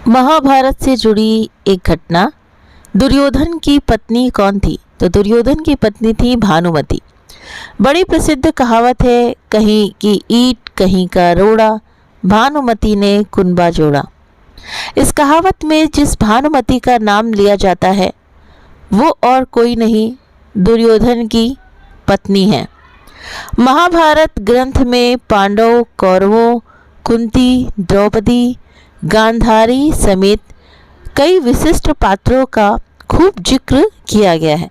महाभारत से जुड़ी एक घटना। दुर्योधन की पत्नी कौन थी? तो दुर्योधन की पत्नी थी भानुमति। बड़ी प्रसिद्ध कहावत है, कहीं की ईंट कहीं का रोड़ा, भानुमति ने कुनबा जोड़ा। इस कहावत में जिस भानुमति का नाम लिया जाता है वो और कोई नहीं, दुर्योधन की पत्नी है। महाभारत ग्रंथ में पांडव, कौरवों, कुंती, द्रौपदी, गांधारी समेत कई विशिष्ट पात्रों का खूब जिक्र किया गया है,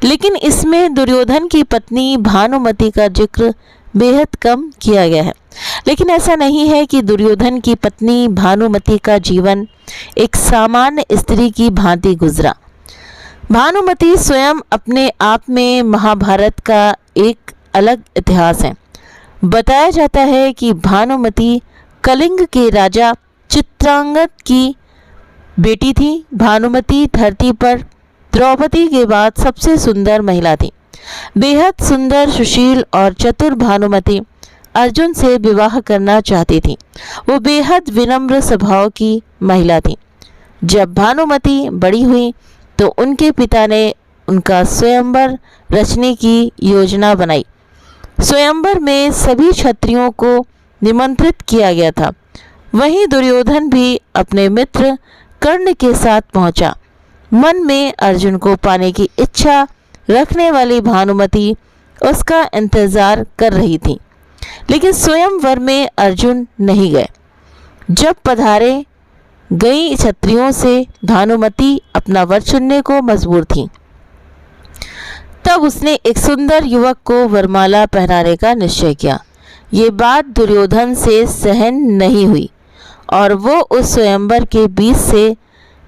लेकिन इसमें दुर्योधन की पत्नी भानुमति का जिक्र बेहद कम किया गया है। लेकिन ऐसा नहीं है कि दुर्योधन की पत्नी भानुमति का जीवन एक सामान्य स्त्री की भांति गुजरा। भानुमति स्वयं अपने आप में महाभारत का एक अलग इतिहास है। बताया जाता है कि भानुमति कलिंग के राजा चित्रांगद की बेटी थी। भानुमति धरती पर द्रौपदी के बाद सबसे सुंदर महिला थी। बेहद सुंदर, सुशील और चतुर भानुमति अर्जुन से विवाह करना चाहती थी। वो बेहद विनम्र स्वभाव की महिला थी। जब भानुमति बड़ी हुई तो उनके पिता ने उनका स्वयंवर रचने की योजना बनाई। स्वयंवर में सभी क्षत्रियों को निमंत्रित किया गया था। वहीं दुर्योधन भी अपने मित्र कर्ण के साथ पहुंचा। मन में अर्जुन को पाने की इच्छा रखने वाली भानुमति उसका इंतजार कर रही थी, लेकिन स्वयंवर में अर्जुन नहीं गए। जब पधारे गई क्षत्रियों से भानुमति अपना वर चुनने को मजबूर थी। तब उसने एक सुंदर युवक को वरमाला पहनाने का निश्चय किया। ये बात दुर्योधन से सहन नहीं हुई और वो उस स्वयंवर के बीच से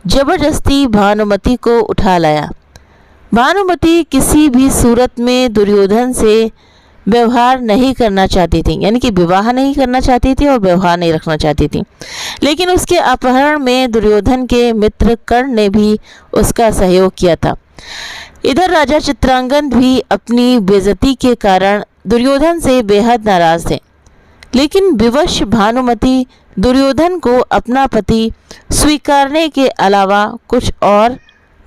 जबरदस्ती भानुमति को उठा लाया। भानुमति किसी भी सूरत में दुर्योधन से व्यवहार नहीं करना चाहती थी, यानी कि विवाह नहीं करना चाहती थी और व्यवहार नहीं रखना चाहती थी। लेकिन उसके अपहरण में दुर्योधन के मित्र कर्ण ने भी उसका सहयोग किया था। इधर राजा चित्रांगद भी अपनी बेइज्जती के कारण दुर्योधन से बेहद नाराज थे, लेकिन विवश भानुमति दुर्योधन को अपना पति स्वीकारने के अलावा कुछ और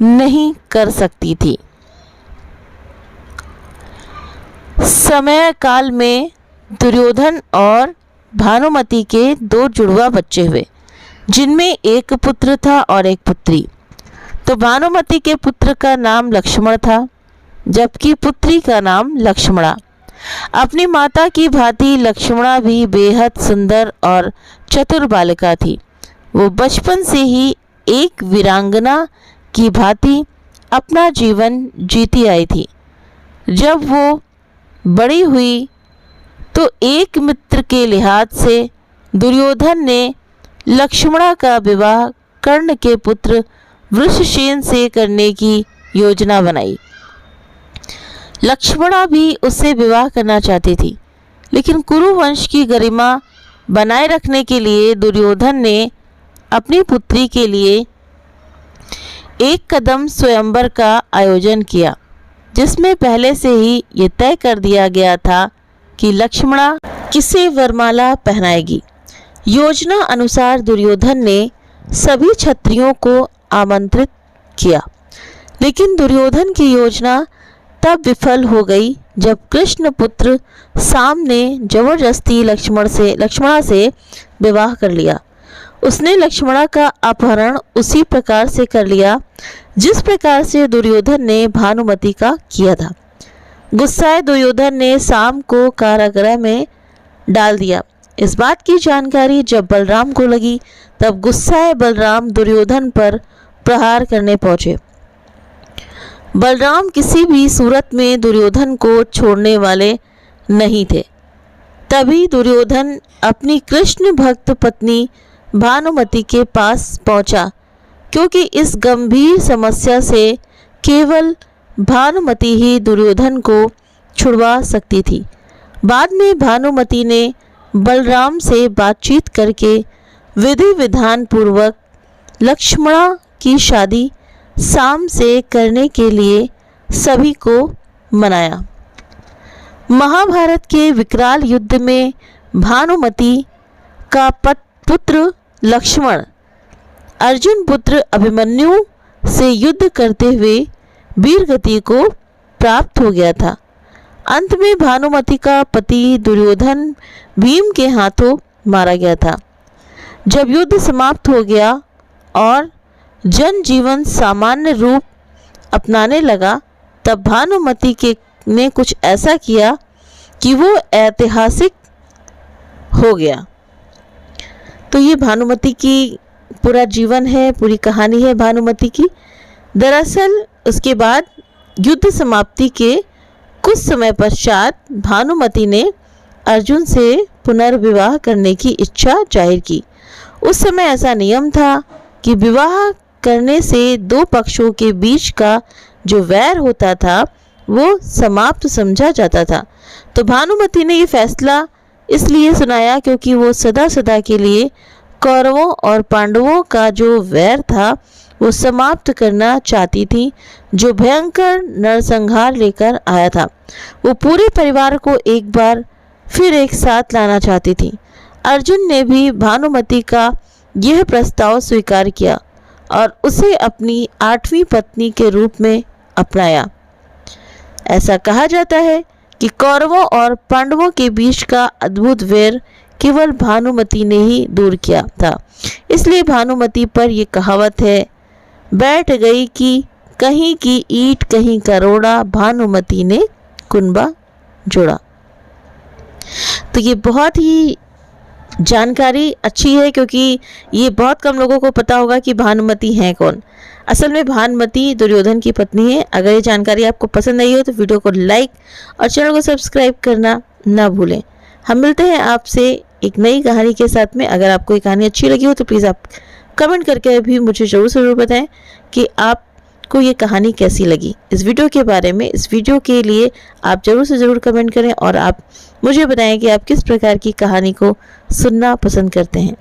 नहीं कर सकती थी। समय काल में दुर्योधन और भानुमति के दो जुड़वा बच्चे हुए, जिनमें एक पुत्र था और एक पुत्री। तो भानुमति के पुत्र का नाम लक्ष्मण था, जबकि पुत्री का नाम लक्ष्मणा। अपनी माता की भांति लक्ष्मणा भी बेहद सुंदर और चतुर बालिका थी। वो बचपन से ही एक वीरांगना की भांति अपना जीवन जीती आई थी। जब वो बड़ी हुई तो एक मित्र के लिहाज से दुर्योधन ने लक्ष्मणा का विवाह कर्ण के पुत्र वृषसेन से करने की योजना बनाई। लक्ष्मणा भी उससे विवाह करना चाहती थी, लेकिन कुरु वंश की गरिमा बनाए रखने के लिए दुर्योधन ने अपनी पुत्री के लिए एक कदम स्वयंवर का आयोजन किया, जिसमें पहले से ही ये तय कर दिया गया था कि लक्ष्मणा किसे वरमाला पहनाएगी। योजना अनुसार दुर्योधन ने सभी क्षत्रियों को आमंत्रित किया, लेकिन दुर्योधन की योजना तब विफल हो गई जब कृष्ण पुत्र साम ने जबरदस्ती लक्ष्मणा से विवाह कर लिया। उसने लक्ष्मणा का अपहरण उसी प्रकार से कर लिया जिस प्रकार से दुर्योधन ने भानुमति का किया था। गुस्साए दुर्योधन ने साम को कारागृह में डाल दिया। इस बात की जानकारी जब बलराम को लगी, तब गुस्साए बलराम दुर्योधन पर प्रहार करने पहुंचे। बलराम किसी भी सूरत में दुर्योधन को छोड़ने वाले नहीं थे। तभी दुर्योधन अपनी कृष्ण भक्त पत्नी भानुमति के पास पहुंचा, क्योंकि इस गंभीर समस्या से केवल भानुमति ही दुर्योधन को छुड़वा सकती थी। बाद में भानुमति ने बलराम से बातचीत करके विधि विधान पूर्वक लक्ष्मणा की शादी साम से करने के लिए सभी को मनाया। महाभारत के विकराल युद्ध में भानुमति का पुत्र लक्ष्मण अर्जुन पुत्र अभिमन्यु से युद्ध करते हुए वीर गति को प्राप्त हो गया था। अंत में भानुमति का पति दुर्योधन भीम के हाथों मारा गया था। जब युद्ध समाप्त हो गया और जनजीवन सामान्य रूप अपनाने लगा, तब भानुमति ने कुछ ऐसा किया कि वो ऐतिहासिक हो गया। तो ये भानुमति की पूरा जीवन है, पूरी कहानी है भानुमति की। दरअसल उसके बाद युद्ध समाप्ति के कुछ समय पश्चात भानुमति ने अर्जुन से पुनर्विवाह करने की इच्छा जाहिर की। उस समय ऐसा नियम था कि विवाह करने से दो पक्षों के बीच का जो वैर होता था वो समाप्त समझा जाता था। तो भानुमति ने ये फैसला इसलिए सुनाया क्योंकि वो सदा सदा के लिए कौरवों और पांडवों का जो वैर था वो समाप्त करना चाहती थी, जो भयंकर नरसंहार लेकर आया था। वो पूरे परिवार को एक बार फिर एक साथ लाना चाहती थी। अर्जुन ने भी भानुमति का यह प्रस्ताव स्वीकार किया और उसे अपनी 8वीं पत्नी के रूप में अपनाया। ऐसा कहा जाता है कि कौरवों और पांडवों के बीच का अद्भुत वैर केवल भानुमति ने ही दूर किया था। इसलिए भानुमति पर यह कहावत है, बैठ गई कि कहीं की ईंट कहीं का रोड़ा, भानुमति ने कुनबा जोड़ा। तो ये बहुत ही जानकारी अच्छी है क्योंकि ये बहुत कम लोगों को पता होगा कि भानुमति हैं कौन। असल में भानुमति दुर्योधन की पत्नी है। अगर ये जानकारी आपको पसंद आई हो तो वीडियो को लाइक और चैनल को सब्सक्राइब करना ना भूलें। हम मिलते हैं आपसे एक नई कहानी के साथ में। अगर आपको ये कहानी अच्छी लगी हो तो प्लीज़ आप कमेंट करके भी मुझे ज़रूर बताएं कि आपको ये कहानी कैसी लगी। इस वीडियो के बारे में, इस वीडियो के लिए आप ज़रूर कमेंट करें और आप मुझे बताएं कि आप किस प्रकार की कहानी को सुनना पसंद करते हैं।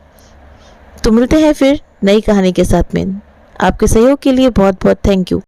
तो मिलते हैं फिर नई कहानी के साथ में। आपके सहयोग के लिए बहुत बहुत थैंक यू।